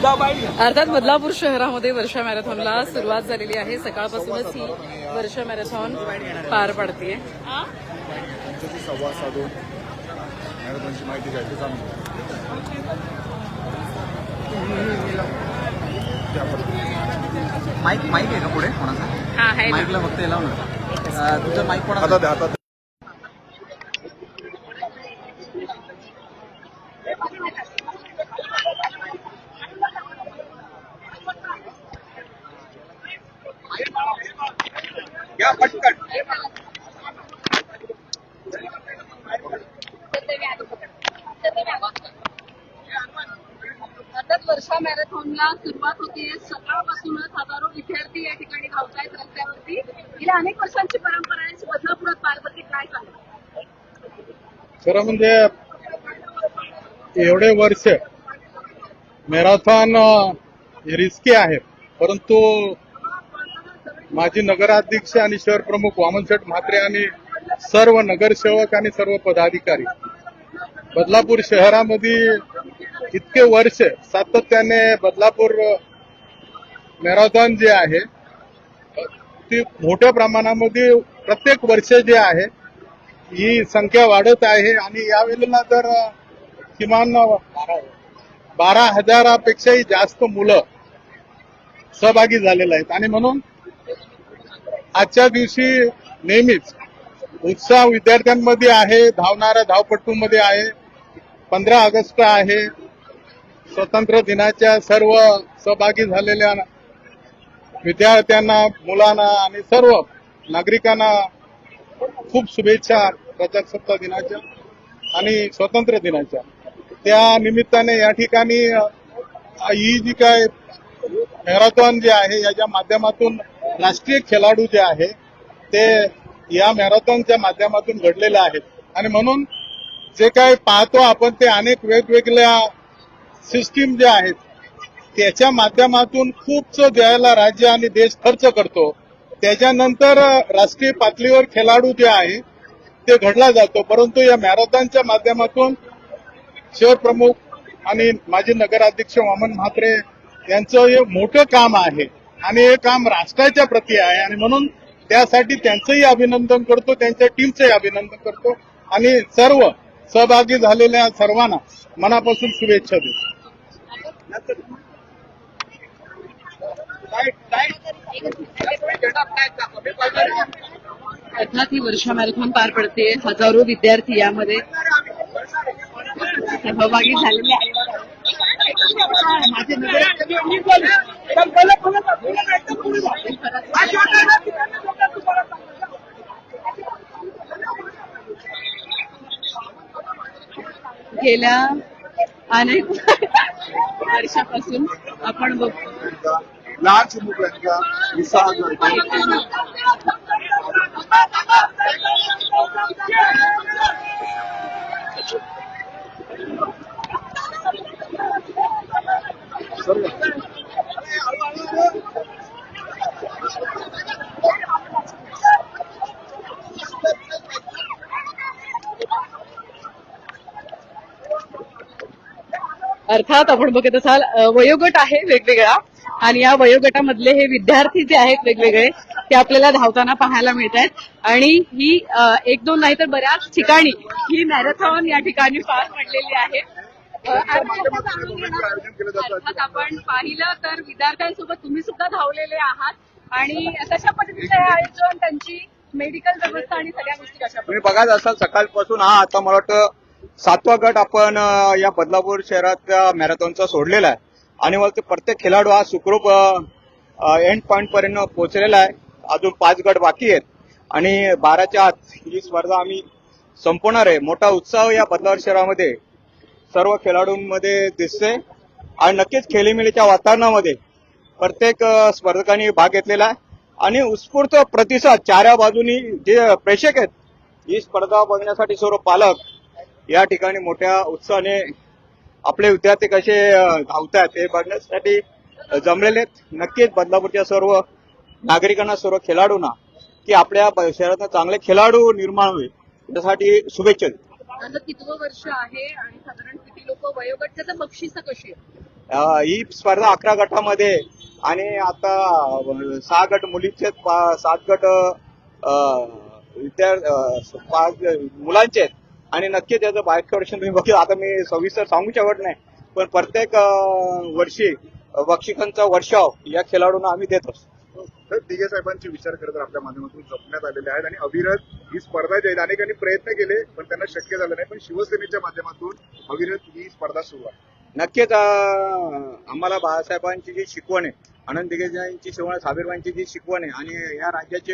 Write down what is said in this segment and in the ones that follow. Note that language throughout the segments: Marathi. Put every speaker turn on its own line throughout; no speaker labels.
अर्थात बदलापूर शहरामध्ये वर्षा मॅरेथॉनला सुरुवात झालेली आहे। सकाळपासूनच ही वर्षा मॅरेथॉन पार पडते।
संवाद साधून मॅरेथॉनची माहिती घ्यायची सांगतो।
माईक आहे का पुढे कोणाचा?
हा आहे
माईकला फक्त लाव ना। तुझं माईक कोणाचा?
हातात
या पटकन।
अर्थात वर्षा मॅरेथॉनला सुरुवात होते। सकाळपासूनच हजारो विद्यार्थी या ठिकाणी धावतायत रस्त्यावरती। गेल्या अनेक वर्षांची परंपरा आहे। बदलापुरात पार पडते, काय सांगा?
खरं म्हणजे एवढे वर्ष मॅरेथॉन रिस्की आहे, परंतु माजी नगराध्यक्ष आणि शहर प्रमुख वामनशेठ म्हात्रे आणि सर्व नगरसेवक आणि सर्व पदाधिकारी बदलापूर शहरामध्ये इतके वर्ष सातत्याने बदलापूर मॅरेथॉन जे आहे ती मोठ्या प्रमाणामध्ये प्रत्येक वर्ष जे आहे ही संख्या वाढत आहे आणि यावेळेला तर किमान 12,000पेक्षाही जास्त मुलं सहभागी झालेले आहेत आणि म्हणून आजच्या दिवशी नेहमीच उत्साह विद्यार्थ्यांमध्ये आहे, धावणाऱ्या धावपटूंमध्ये आहे। 15 ऑगस्ट आहे, स्वातंत्र्य दिनाच्या सर्व सहभागी झालेल्या विद्यार्थ्यांना, मुलांना आणि सर्व नागरिकांना खूप शुभेच्छा प्रजासत्ताक दिनाच्या आणि स्वातंत्र्य दिनाच्या। त्या निमित्ताने या ठिकाणी ही जी काय मॅरेथॉन जे आहे याच्या माध्यमातून राष्ट्रीय खेळाडू जे आहे ते या मॅरेथॉनच्या माध्यमातून घडलेले आहेत आणि म्हणून जे काही पाहतो आपण ते अनेक वेगवेगळ्या सिस्टीम जे आहेत त्याच्या माध्यमातून खूप द्यायला राज्य आणि देश खर्च करतो। त्याच्यानंतर राष्ट्रीय पातळीवर खेळाडू जे आहे ते घडला जातो, परंतु या मॅरेथॉनच्या माध्यमातून शहर प्रमुख आणि माजी नगराध्यक्ष वामन म्हात्रे यांचं हे मोठं काम आहे आणि हे काम राष्ट्राच्या प्रती आहे आणि म्हणून त्यासाठी त्यांचंही अभिनंदन करतो, त्यांच्या टीमचंही अभिनंदन करतो आणि सर्व सहभागी झालेल्या सर्वांना मनापासून शुभेच्छा देतो।
अर्थात ही वर्षा मॅरेथॉन पार पडते। हजारो विद्यार्थी यामध्ये सहभागी झालेले आहेत। गेल्या अनेक वर्षापासून आपण बघतो
लहान चिमुकल्यांचा उत्साह
अर्थात आपण बघत असाल वयोगट आहे वेगवेगळा आणि या वयोगटामधले हे विद्यार्थी जे आहेत वेगवेगळे ते आपल्याला धावताना पाहायला मिळत आहेत आणि ही एक दोन नाही तर बऱ्याच ठिकाणी ही मॅरेथॉन या ठिकाणी पार पडलेली आहे। अर्थात आपण पाहिलं तर विद्यार्थ्यांसोबत तुम्ही सुद्धा धावलेले आहात आणि कशा पद्धतीचं हे आयोजन, त्यांची मेडिकल व्यवस्था आणि सगळ्या गोष्टी कशा?
तुम्ही बघत असाल सकाळपासून हा आता मला वाटतं 7वा गट आपण या बदलापूर शहरातल्या मॅरेथॉनचा सोडलेला आहे आणि मला ते प्रत्येक खेळाडू हा सुखरूप एंड पॉइंट पर्यंत पोहोचलेला आहे। अजून 5 गट बाकी आहेत आणि 12च्या आत ही स्पर्धा आम्ही संपवणार आहे। मोठा उत्साह या बदलापूर शहरामध्ये सर्व खेळाडूंमध्ये दिसते आणि नक्कीच खेळीमेळीच्या वातावरणामध्ये प्रत्येक स्पर्धकांनी भाग घेतलेला आहे आणि उत्स्फूर्त प्रतिसाद चाऱ्या बाजूनी जे प्रेक्षक आहेत ही स्पर्धा बघण्यासाठी सर्व पालक या ठिकाणी मोठ्या उत्साहाने आपले विद्यार्थी कसे धावतात हे बघण्यासाठी जमलेले आहेत। नक्कीच बदलापूरच्या सर्व नागरिकांना, सर्व खेळाडूंना की आपल्या शहरात चांगले खेळाडू निर्माण होईल त्यासाठी शुभेच्छा देतो।
कितवं वर्ष आहे आणि साधारण किती लोक वयोगट, त्याचं बक्षिसं कशी आहे?
ही स्पर्धा 11 गटामध्ये आणि आता 6 गट मुलींचे 7 गट मुलांचे आहेत आणि नक्की त्याचं बायकर्षण तुम्ही बघितलं. आता मी सविस्तर सांगू शकत नाही, पण प्रत्येक वर्षी बक्षिसांचा वर्षाव या खेळाडूंना आम्ही देत असतो.
तर दिघे साहेबांचे विचार करत आपल्या माध्यमातून जपण्यात आलेले आहेत आणि अविरत ही स्पर्धा जी आहे अनेकांनी प्रयत्न केले पण त्यांना शक्य झालं नाही, पण शिवसेनेच्या माध्यमातून अविरत ही स्पर्धा सुरू आहे.
नक्कीच आम्हाला बाळासाहेबांची जी शिकवण आहे, आनंद दिग्गजांची शिकवण, साबीरबाईंची जी शिकवण आहे आणि या राज्याचे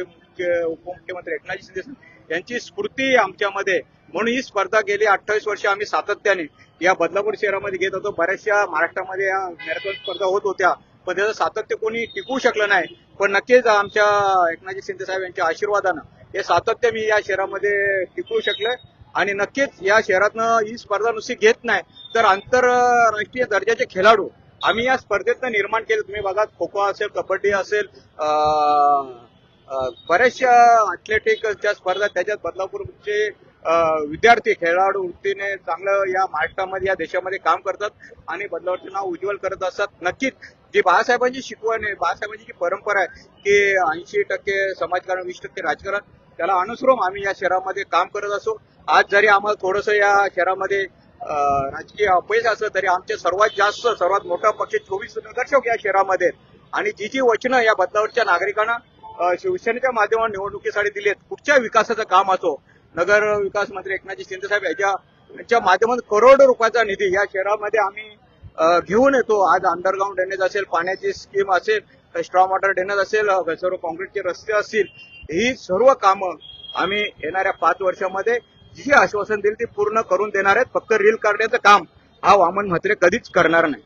उपमुख्यमंत्री एकनाथ शिंदे यांची स्फूर्ती आमच्यामध्ये, म्हणून ही स्पर्धा गेली 28 वर्ष आम्ही सातत्याने या बदलापूर शहरामध्ये घेत होतो. बऱ्याचशा महाराष्ट्रामध्ये या मॅरेथॉन स्पर्धा होत होत्या, पण त्याचं सातत्य कोणी टिकवू शकलं नाही. पण नक्कीच आमच्या एकनाथजी शिंदे साहेब यांच्या आशीर्वादानं हे सातत्य मी या शहरामध्ये टिकवू शकलोय आणि नक्कीच या शहरातनं ही स्पर्धा नुसती घेत नाही तर आंतरराष्ट्रीय दर्जाचे खेळाडू आम्ही या स्पर्धेतनं निर्माण केले. तुम्ही बघा, खो खो असेल, कबड्डी असेल, बऱ्याचशा अथलेटिकच्या स्पर्धा, त्याच्यात बदलापूरचे विद्यार्थी खेळाडू वृत्तीने चांगलं या महाराष्ट्रामध्ये या देशामध्ये काम करतात आणि बदलापूरचं नाव उज्ज्वल करत असतात. नक्कीच जी बाळासाहेबांची शिकवण आहे, बाळासाहेबांची जी परंपरा आहे की 80% समाजकारण 20% राजकारण, त्याला अनुसरून आम्ही या शहरामध्ये काम करत असो. आज जरी आम्हाला थोडंसं या शहरामध्ये राजकीय अपयश असलं तरी आमचे सर्वात मोठा पक्ष 24 नगरसेवक या शहरामध्ये आणि जी वचनं या बदलावरच्या नागरिकांना शिवसेनेच्या माध्यमातून निवडणुकीसाठी दिलेत, कुठच्या विकासाचं काम असो, नगर विकास मंत्री एकनाथजी शिंदे साहेब यांच्या माध्यमातून करोडो रुपयाचा निधी या शहरामध्ये आम्ही घेऊन येतो. आज अंडरग्राऊंड ड्रेनेज असेल, पाण्याची स्कीम असेल, स्ट्रॉ वॉटर ड्रेनेज असेल, सर्व कॉन्क्रीटचे रस्ते असतील, ही सर्व कामं आम्ही येणाऱ्या 5 वर्षामध्ये जी आश्वासन दिली ती पूर्ण करून देणार आहेत. फक्त रील काढण्याचं काम हा वामन म्हात्रे कधीच करणार नाही.